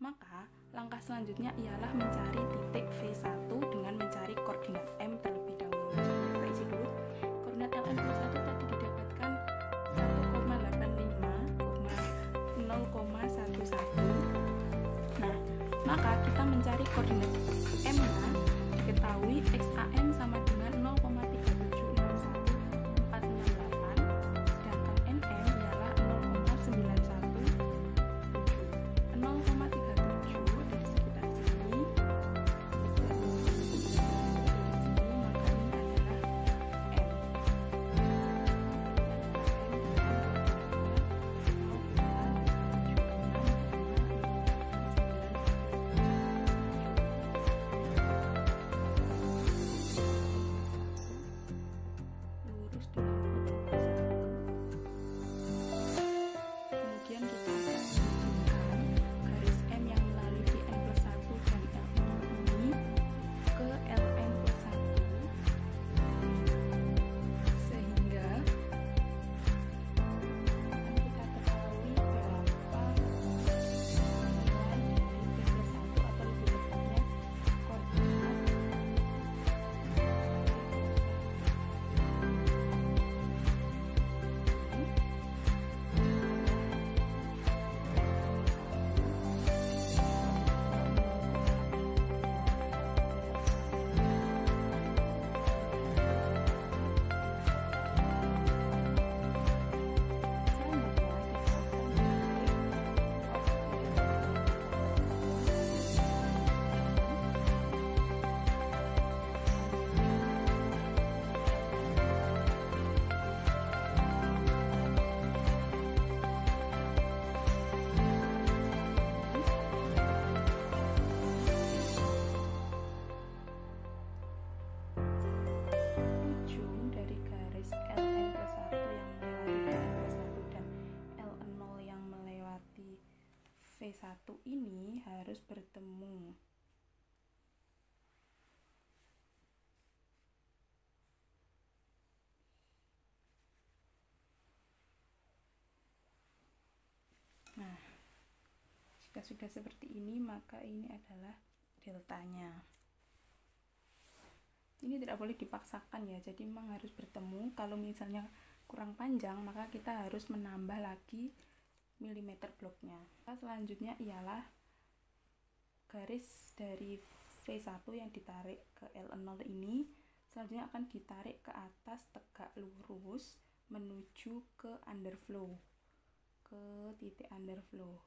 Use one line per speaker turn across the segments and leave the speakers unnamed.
Maka langkah selanjutnya ialah mencari titik V1 dengan mencari koordinat M terlebih dahulu. Kita isi dulu. Koordinat LN plus 1 tadi didapatkan 1,85, 0,11. Nah, maka kita mencari koordinat M-nya, diketahui XAM sama dengan 0,3761468, sedangkan NM ialah 0,917. 0,37 dari sekitar sini, maka ini adalah M. Lurus dengan kemudian kita akan menunjukkan garis M yang melalui di N plus 1 dan L0 ini ke Ln plus 1, sehingga kita ketahui berapa nilai dari P plus 1 atau lebih tepatnya koordinat ujung dari garis Ln plus 1 yang melewati N plus 1 dan L0 yang melewati V1 ini harus bertemu. Nah, jika sudah seperti ini, maka ini adalah deltanya. Ini tidak boleh dipaksakan ya, jadi memang harus bertemu. Kalau misalnya kurang panjang, maka kita harus menambah lagi milimeter bloknya. Selanjutnya ialah garis dari V1 yang ditarik ke L0 ini selanjutnya akan ditarik ke atas tegak lurus menuju ke underflow, ke titik underflow.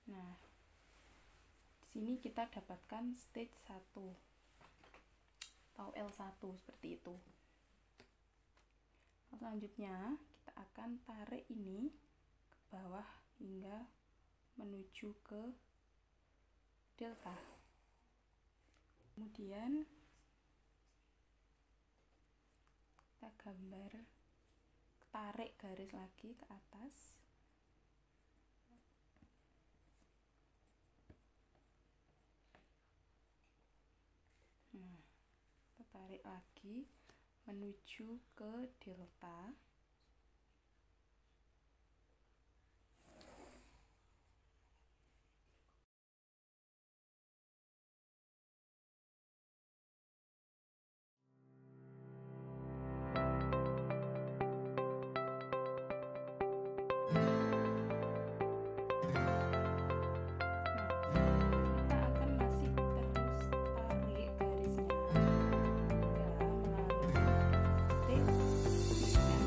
Nah, di sini kita dapatkan stage 1 atau L1 seperti itu. Selanjutnya kita akan tarik ini ke bawah hingga menuju ke delta. Kemudian kita gambar, tarik garis lagi ke atas. Nah, kita tarik lagi menuju ke delta.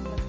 Plus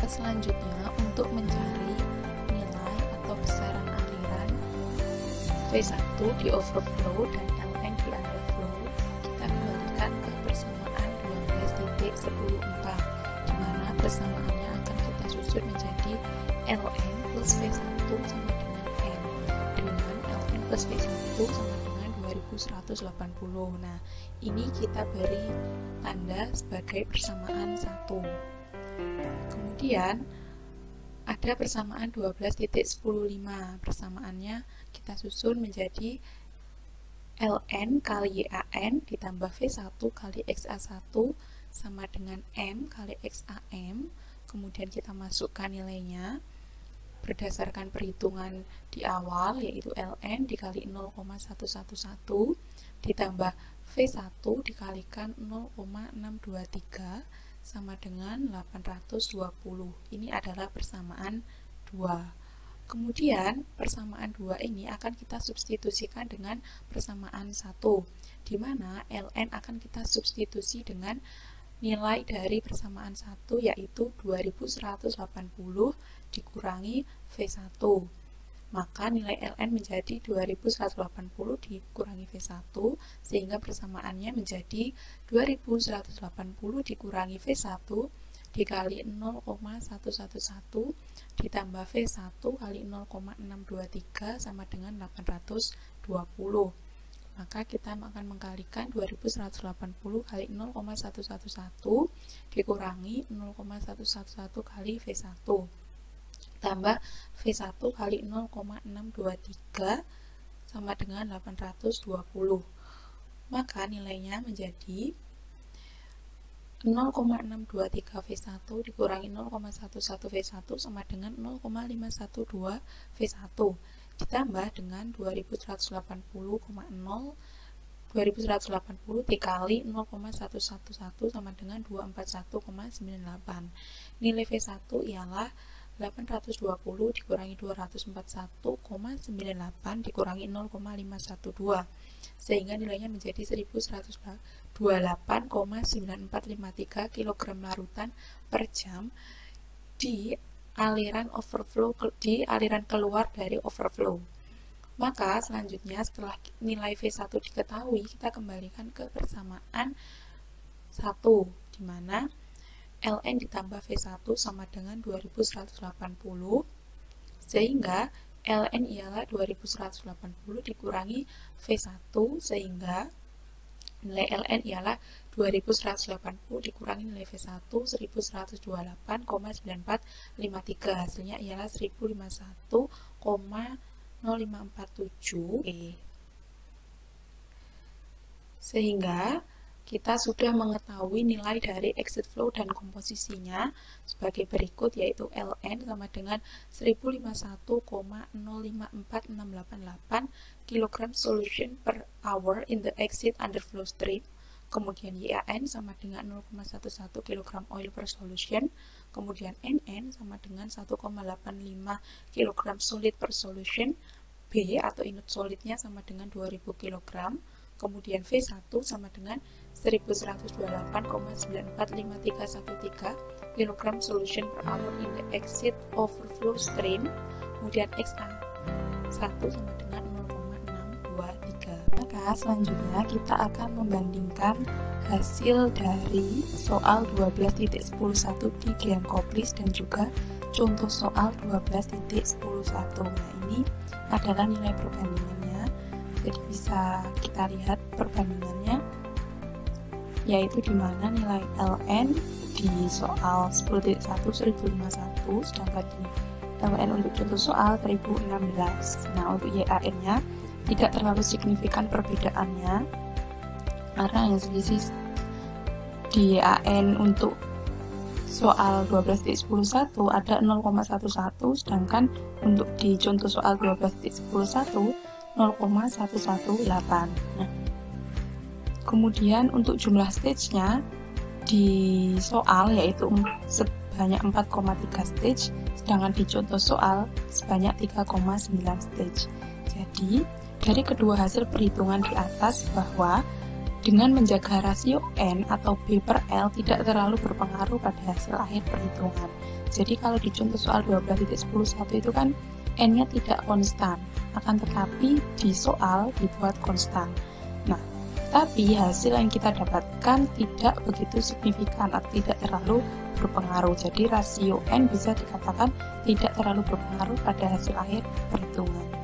selanjutnya untuk mencari nilai atau besaran aliran V1 di overflow dan LN di underflow, kita kembalikan ke persamaan 12.104, di mana persamaannya akan kita susun menjadi LN plus V1 sama dengan N, dengan LN plus V1 sama dengan 2180. Nah, ini kita beri tanda sebagai persamaan 1. Kemudian ada persamaan 12.15. Persamaannya kita susun menjadi LN kali YAN ditambah V1 kali XA1 sama dengan M kali XAM. Kemudian kita masukkan nilainya berdasarkan perhitungan di awal, yaitu LN dikali 0,111 ditambah V1 dikalikan 0,623 sama dengan 820. Ini adalah persamaan 2. Kemudian persamaan 2 ini akan kita substitusikan dengan persamaan 1, di mana LN akan kita substitusi dengan nilai dari persamaan 1, yaitu 2180 dikurangi V1. Maka nilai LN menjadi 2180 dikurangi V1, sehingga persamaannya menjadi 2180 dikurangi V1 dikali 0,111 ditambah V1 kali 0,623 sama dengan 820. Maka kita akan mengkalikan 2180 kali 0,111 dikurangi 0,111 kali V1 tambah V1 kali 0,623 sama dengan 820. Maka nilainya menjadi 0,623 V1 dikurangi 0,11 V1 sama dengan 0,512 V1 ditambah dengan 2180 dikali 0,111 sama dengan 241,98. Nilai V1 ialah 820 dikurangi 241,98 dikurangi 0,512, sehingga nilainya menjadi 1128,9453 kg larutan per jam di aliran overflow, di aliran keluar dari overflow. Maka selanjutnya setelah nilai V1 diketahui, kita kembalikan ke persamaan 1, di mana LN ditambah V1 sama dengan 2180, sehingga LN ialah 2180 dikurangi V1, sehingga nilai LN ialah 2180 dikurangi nilai V1 1128,9453, hasilnya ialah 1051,0547. Sehingga kita sudah mengetahui nilai dari exit flow dan komposisinya sebagai berikut, yaitu LN sama dengan 1051,054688 kg solution per hour in the exit underflow stream. Kemudian YAN sama dengan 0,11 kg oil per solution. Kemudian NN sama dengan 1,85 kg solid per solution. B atau unit solidnya sama dengan 2000 kg. Kemudian V1 sama dengan 1128,945313 kg solution per hour in the exit overflow stream. Kemudian XA1 sama dengan 0,623. Maka selanjutnya kita akan membandingkan hasil dari soal 12.11 di Graham-Koplis dan juga contoh soal 12.11. Nah, ini adalah nilai perbandingannya. Jadi bisa kita lihat perbandingannya, yaitu di mana nilai LN di soal 10.1 1051, sedangkan di LN untuk contoh soal 1016. Nah, untuk YAN-nya tidak terlalu signifikan perbedaannya, karena yang selisih di YAN untuk soal 12.11 ada 0,11, sedangkan untuk di contoh soal 12.11 0,118. Nah, kemudian untuk jumlah stage-nya di soal yaitu sebanyak 4,3 stage, sedangkan di contoh soal sebanyak 3,9 stage. Jadi, dari kedua hasil perhitungan di atas bahwa
dengan menjaga rasio N atau B per L tidak terlalu berpengaruh pada hasil akhir perhitungan. Jadi kalau di contoh soal 12.11 itu kan N-nya tidak konstan, akan tetapi di soal dibuat konstan. Nah, tapi hasil yang kita dapatkan tidak begitu signifikan atau tidak terlalu berpengaruh. Jadi rasio N bisa dikatakan tidak terlalu berpengaruh pada hasil akhir perhitungan.